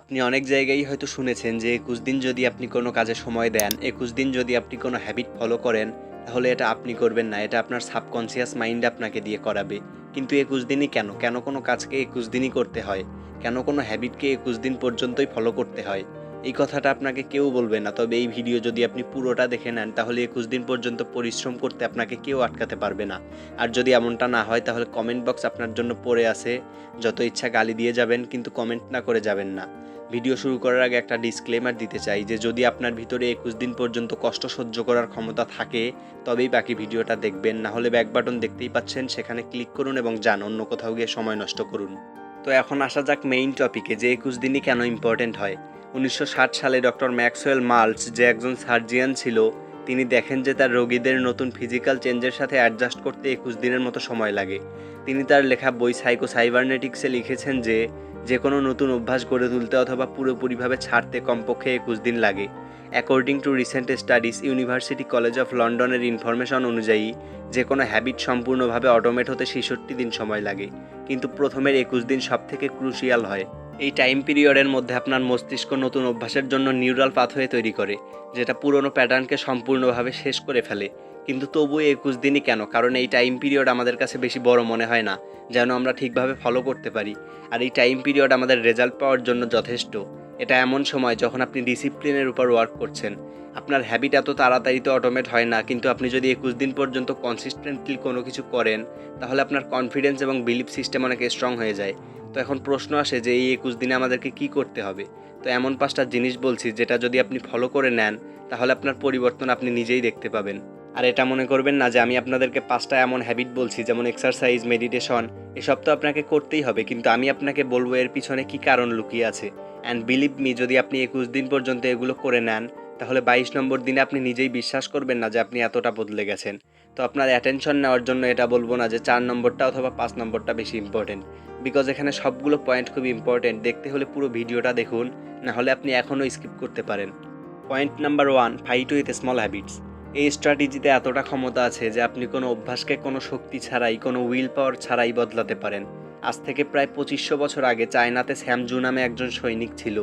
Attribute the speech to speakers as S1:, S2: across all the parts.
S1: আপনি অনেক জায়গায় হয়তো শুনেছেন যে ২১ দিন যদি আপনি কোনো কাজে সময় দেন, ২১ দিন যদি আপনি কোনো হ্যাবিট ফলো করেন, তাহলে এটা আপনি করবেন না। এটা আপনার সাবকন্সিয়াস মাইন্ড আপনাকে দিয়ে করাবে। কিন্তু ২১ দিনই কেন? কেন কোনো কাজকে ২১ দিনই করতে হয়? কেন কোনো হ্যাবিটকে ২১ দিন পর্যন্তই ফলো করতে হয়? এই কথাটা আপনাকে কেউ বলবে না। তবে এই ভিডিও যদি আপনি পুরোটা দেখে নেন, তাহলে ২১ দিন পর্যন্ত পরিশ্রম করতে আপনাকে কেউ আটকাতে পারবে না। আর যদি এমনটা না হয়, তাহলে কমেন্ট বক্স আপনার জন্য পড়ে আছে। যত ইচ্ছা গালি দিয়ে যাবেন, কিন্তু কমেন্ট না করে যাবেন না। ভিডিও শুরু করার আগে একটা ডিসক্লেমার দিতে চাই যে যদি আপনার ভিতরে ২১ দিন পর্যন্ত কষ্ট সহ্য করার ক্ষমতা থাকে, তবেই বাকি ভিডিওটা দেখবেন। না হলে ব্যাক বাটন দেখতেই পাচ্ছেন, সেখানে ক্লিক করুন এবং যান অন্য কোথাও গিয়ে সময় নষ্ট করুন। তো এখন আসা যাক মেইন টপিকে, যে ২১ দিনই কেন ইম্পর্টেন্ট হয়। ১৯৬০ সালে ডক্টর ম্যাক্সওয়েল মাল্টস, যে একজন সার্জিয়ান ছিল, তিনি দেখেন যে তার রোগীদের নতুন ফিজিক্যাল চেঞ্জের সাথে অ্যাডজাস্ট করতে ২১ দিনের মতো সময় লাগে। তিনি তার লেখা বই সাইবারনেটিক্সে লিখেছেন যে যে কোনো নতুন অভ্যাস গড়ে তুলতে অথবা পুরোপুরিভাবে ছাড়তে কমপক্ষে ২১ দিন লাগে। According to recent studies, university college of লন্ডনের ইনফরমেশন অনুযায়ী যে কোনো হ্যাবিট সম্পূর্ণভাবে অটোমেট হতে ৬৬ দিন সময় লাগে, কিন্তু প্রথমের ২১ দিন সবথেকে ক্রুশিয়াল হয়। এই টাইম পিরিয়ডের মধ্যে আপনার মস্তিষ্ক নতুন অভ্যাসের জন্য নিউরাল পাথওয়ে তৈরি করে, যেটা পুরনো প্যাটার্নকে সম্পূর্ণভাবে শেষ করে ফেলে। কিন্তু তবুও ২১ দিনই কেন? কারণ এই টাইম পিরিয়ড আমাদের কাছে বেশি বড় মনে হয় না, যেন আমরা ঠিকভাবে ফলো করতে পারি। আর এই টাইম পিরিয়ড আমাদের রেজাল্ট পাওয়ার জন্য যথেষ্ট। এটা এমন সময় যখন আপনি ডিসিপ্লিনের উপর ওয়ার্ক করছেন। আপনার হ্যাবিট এত তাড়াতাড়ি তো অটোমেট হয় না, কিন্তু আপনি যদি ২১ দিন পর্যন্ত কনসিস্টেন্টলি কোনো কিছু করেন, তাহলে আপনার কনফিডেন্স এবং বিলিফ সিস্টেম অনেক স্ট্রং হয়ে যায়। তো এখন প্রশ্ন আসে যে এই ২১ দিনে আমাদেরকে কী করতে হবে? তো এমন ৫টা জিনিস বলছি, যেটা যদি আপনি ফলো করে নেন, তাহলে আপনার পরিবর্তন আপনি নিজেই দেখতে পাবেন। আর এটা মনে করবেন না যে আমি আপনাদেরকে ৫টা এমন হ্যাবিট বলছি, যেমন এক্সারসাইজ, মেডিটেশন, এসব তো আপনাকে করতেই হবে, কিন্তু আমি আপনাকে বলবো এর পিছনে কী কারণ লুকিয়ে আছে। অ্যান্ড বিলিভ মি, যদি আপনি ২১ দিন পর্যন্ত এগুলো করে নেন, তাহলে ২২ নম্বর দিনে আপনি নিজেই বিশ্বাস করবেন না যে আপনি এতটা বদলে গেছেন। তো আপনার অ্যাটেনশন নেওয়ার জন্য এটা বলবো না যে ৪ নম্বরটা অথবা ৫ নম্বরটা বেশি ইম্পর্টেন্ট, বিকজ এখানে সবগুলো পয়েন্ট খুবই ইম্পর্টেন্ট। দেখতে হলে পুরো ভিডিওটা দেখুন, না হলে আপনি এখনও স্কিপ করতে পারেন। Point number ১, fight with small habits. এই স্ট্র্যাটেজিতে এতটা ক্ষমতা আছে যে আপনি কোনো অভ্যাসকে কোনো শক্তি ছাড়াই, কোনো উইল পাওয়ার ছাড়াই বদলাতে পারেন। আজ থেকে প্রায় ২৫০০ বছর আগে চায়নাতে স্যাম জু নামে একজন সৈনিক ছিল,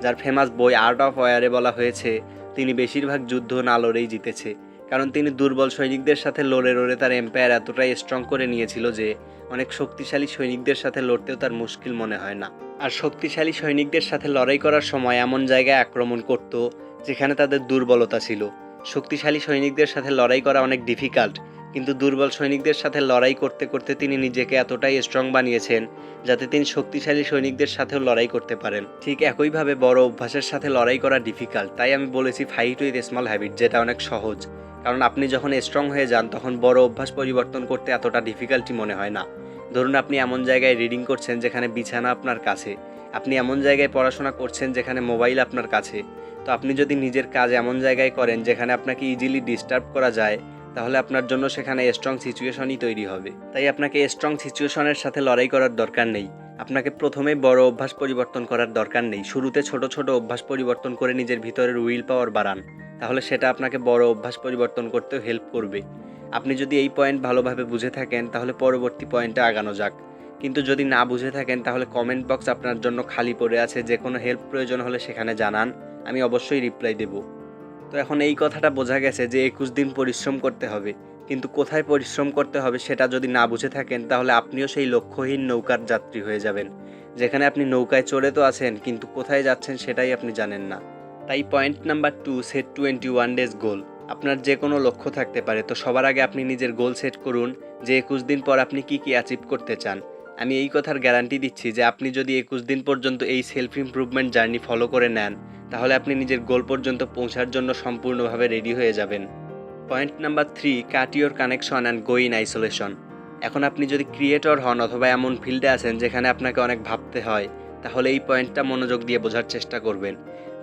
S1: যার ফেমাস বই আর্ট অফ ওয়ারে বলা হয়েছে তিনি বেশিরভাগ যুদ্ধ না লড়েই জিতেছে। কারণ তিনি দুর্বল সৈনিকদের সাথে লড়ে তার এম্পায়ার এতটাই স্ট্রং করে নিয়েছিল যে অনেক শক্তিশালী সৈনিকদের সাথে লড়তেও তার মুশকিল মনে হয় না। আর শক্তিশালী সৈনিকদের সাথে লড়াই করার সময় এমন জায়গায় আক্রমণ করত যেখানে তাদের দুর্বলতা ছিল। শক্তিশালী সৈনিকদের সাথে লড়াই করা অনেক ডিফিকাল্ট, কিন্তু দুর্বল সৈনিকদের সাথে লড়াই করতে করতে তিনি নিজেকে এতটাই স্ট্রং বানিয়েছেন যাতে তিনি শক্তিশালী সৈনিকদের সাথেও লড়াই করতে পারেন। ঠিক একইভাবে বড় অভ্যাসের সাথে লড়াই করা ডিফিকাল্ট, তাই আমি বলেছি ফাইট উইথ স্মল হ্যাবিট, যেটা অনেক সহজ। কারণ আপনি যখন স্ট্রং হয়ে যান, তখন বড় অভ্যাস পরিবর্তন করতে এতটা ডিফিকাল্টি মনে হয় না। ধরুন আপনি এমন জায়গায় রিডিং করছেন যেখানে বিছানা আপনার কাছে, আপনি এমন জায়গায় পড়াশোনা করছেন যেখানে মোবাইল আপনার কাছে। তো আপনি যদি নিজের কাজ এমন জায়গায় করেন যেখানে আপনাকে ইজিলি ডিস্টার্ব করা যায়, তাহলে আপনার জন্য সেখানে স্ট্রং সিচুয়েশনই তৈরি হবে। তাই আপনাকে স্ট্রং সিচুয়েশনের সাথে লড়াই করার দরকার নেই। আপনাকে প্রথমেই বড় অভ্যাস পরিবর্তন করার দরকার নেই। শুরুতে ছোট ছোট অভ্যাস পরিবর্তন করে নিজের ভিতরের উইল পাওয়ার বাড়ান, তাহলে সেটা আপনাকে বড় অভ্যাস পরিবর্তন করতেও হেল্প করবে। আপনি যদি এই পয়েন্ট ভালোভাবে বুঝে থাকেন, তাহলে পরবর্তী পয়েন্টে আগানো যাক। কিন্তু যদি না বুঝে থাকেন, তাহলে কমেন্ট বক্স আপনার জন্য খালি পড়ে আছে। যে কোনো হেল্প প্রয়োজন হলে সেখানে জানান, আমি অবশ্যই রিপ্লাই দেব। তো এখন এই কথাটা বোঝা গেছে যে ২১ দিন পরিশ্রম করতে হবে, কিন্তু কোথায় পরিশ্রম করতে হবে সেটা যদি না বুঝে থাকেন, তাহলে আপনিও সেই লক্ষ্যহীন নৌকার যাত্রী হয়ে যাবেন, যেখানে আপনি নৌকায় চড়ে তো আছেন, কিন্তু কোথায় যাচ্ছেন সেটাই আপনি জানেন না। তাই পয়েন্ট নাম্বার ২, সেট 21 ডেজ গোল। আপনার যে কোনো লক্ষ্য থাকতে পারে, তো সবার আগে আপনি নিজের গোল সেট করুন যে ২১ দিন পর আপনি কি অ্যাচিভ করতে চান। আমি এই কথার গ্যারান্টি দিচ্ছি যে আপনি যদি ২১ দিন পর্যন্ত এই সেলফ ইমপ্রুভমেন্ট জার্নি ফলো করে নেন, তাহলে আপনি নিজের গোল পর্যন্ত পৌঁছার জন্য সম্পূর্ণভাবে রেডি হয়ে যাবেন। Point number ৩, cut your connection and go in isolation. এখন আপনি যদি ক্রিয়েটর হন অথবা এমন ফিল্ডে আছেন যেখানে আপনাকে অনেক ভাবতে হয়, তাহলে এই পয়েন্টটা মনোযোগ দিয়ে বোঝার চেষ্টা করবেন।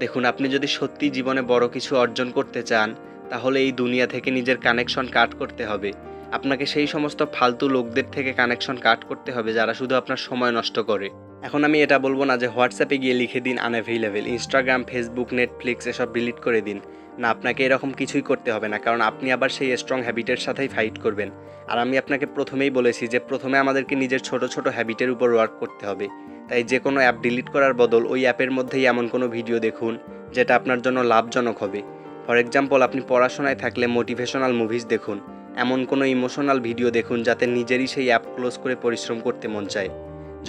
S1: দেখুন, আপনি যদি সত্যি জীবনে বড় কিছু অর্জন করতে চান, তাহলে এই দুনিয়া থেকে নিজের কানেকশন কাট করতে হবে। আপনাকে সেই সমস্ত ফালতু লোকদের থেকে কানেকশন কাট করতে হবে যারা শুধু আপনার সময় নষ্ট করে। এখন আমি এটা বলবো না যে হোয়াটসঅ্যাপে গিয়ে লিখে দিন আনঅ্যাভেলেবেল, ইনস্টাগ্রাম, ফেসবুক, নেটফ্লিক্স এসব ডিলিট করে দিন। না, আপনাকে এরকম কিছুই করতে হবে না, কারণ আপনি আবার সেই স্ট্রং হ্যাবিটের সাথেই ফাইট করবেন। আর আমি আপনাকে প্রথমেই বলেছি যে প্রথমে আমাদেরকে নিজের ছোট ছোট হ্যাবিটের উপর ওয়ার্ক করতে হবে। তাই যে কোনো অ্যাপ ডিলিট করার বদল ওই অ্যাপের মধ্যেই এমন কোনো ভিডিও দেখুন যেটা আপনার জন্য লাভজনক হবে। ফর এক্সাম্পল, আপনি পড়াশোনায় থাকলে মোটিভেশনাল মুভিজ দেখুন, এমন কোনো ইমোশনাল ভিডিও দেখুন যাতে নিজেরই সেই অ্যাপ ক্লোজ করে পরিশ্রম করতে মন চায়।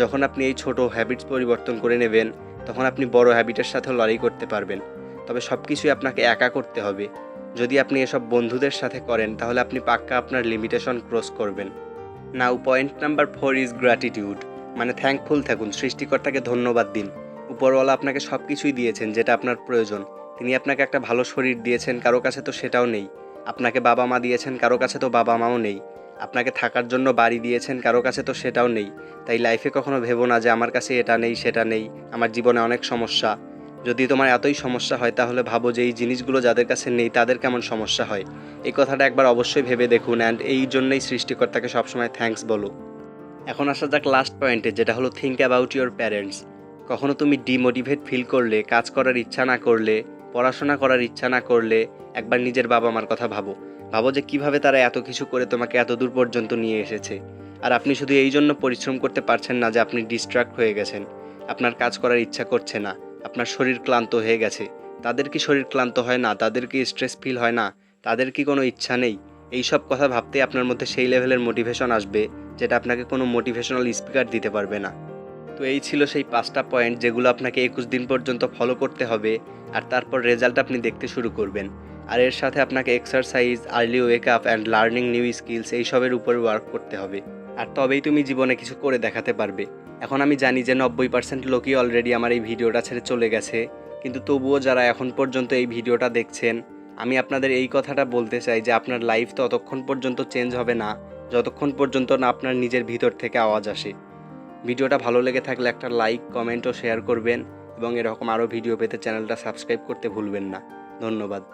S1: যখন আপনি এই ছোট হ্যাবিটস পরিবর্তন করে নেবেন, তখন আপনি বড় হ্যাবিটের সাথেও লড়াই করতে পারবেন। তবে সব কিছুই আপনাকে একা করতে হবে। যদি আপনি এসব বন্ধুদের সাথে করেন তাহলে আপনি পাক্কা আপনার লিমিটেশন ক্রস করবেন। নাও পয়েন্ট নাম্বার 4 ইজ গ্র্যাটিটিউড, মানে থ্যাঙ্কফুল থাকুন, সৃষ্টিকর্তাকে ধন্যবাদ দিন। উপরওয়ালা আপনাকে সব কিছুই দিয়েছেন যেটা আপনার প্রয়োজন। তিনি আপনাকে একটা ভালো শরীর দিয়েছেন, কারো কাছে তো সেটাও নেই। আপনাকে বাবা মা দিয়েছেন, কারো কাছে তো বাবা মাও নেই। আপনাকে থাকার জন্য বাড়ি দিয়েছেন, কারো কাছে তো সেটাও নেই। তাই লাইফে কখনো ভেবো না যে আমার কাছে এটা নেই সেটা নেই, আমার জীবনে অনেক সমস্যা। যদি তোমার এতই সমস্যা হয় তাহলে ভাবো যে এই জিনিসগুলো যাদের কাছে নেই তাদের কেমন সমস্যা হয়। এই কথাটা একবার অবশ্যই ভেবে দেখুন, অ্যান্ড এই জন্যই সৃষ্টিকর্তাকে সবসময় থ্যাঙ্কস বলো। এখন আসা যাক লাস্ট পয়েন্টে, যেটা হলো থিঙ্ক অ্যাবাউট ইউর প্যারেন্টস। কখনো তুমি ডিমোটিভেট ফিল করলে, কাজ করার ইচ্ছা না করলে, পড়াশোনা করার ইচ্ছা না করলে, একবার নিজের বাবা মার কথা ভাবো। ভাবো যে কিভাবে তারা এত কিছু করে তোমাকে এত দূর পর্যন্ত নিয়ে এসেছে। আর আপনি শুধু এই জন্য পরিশ্রম করতে পারছেন না যে আপনি ডিস্ট্রাক্ট হয়ে গেছেন, আপনার কাজ করার ইচ্ছা করছে না, আপনার শরীর ক্লান্ত হয়ে গেছে। তাদের কি শরীর ক্লান্ত হয় না? তাদের কি স্ট্রেস ফিল হয় না? তাদের কি কোনো ইচ্ছা নেই? এই সব কথা ভাবতে আপনার মধ্যে সেই লেভেলের মোটিভেশন আসবে যেটা আপনাকে কোনো মোটিভেশনাল স্পিকার দিতে পারবে না। তো এই ছিল সেই 5টা পয়েন্ট যেগুলো আপনাকে 21 দিন পর্যন্ত ফলো করতে হবে, আর তারপর রেজাল্ট আপনি দেখতে শুরু করবেন। আর এর সাথে আপনাকে exercise, early wake up and learning new skills এইসবের উপরে ওয়ার্ক করতে হবে। আর তবেই তুমি জীবনে কিছু করে দেখাতে পারবে। এখন আমি জানি যে 90% লোকই অলরেডি আমার এই ভিডিওটা ছেড়ে চলে গেছে, কিন্তু তবুও যারা এখন পর্যন্ত এই ভিডিওটা দেখছেন, আমি আপনাদের এই কথাটা বলতে চাই যে আপনার লাইফ ততক্ষণ পর্যন্ত চেঞ্জ হবে না যতক্ষণ পর্যন্ত না আপনার নিজের ভিতর থেকে আওয়াজ আসে। ভিডিওটা ভালো লেগে থাকলে একটা লাইক, কমেন্ট ও শেয়ার করবেন, এবং এরকম আরও ভিডিও পেতে চ্যানেলটা সাবস্ক্রাইব করতে ভুলবেন না। ধন্যবাদ।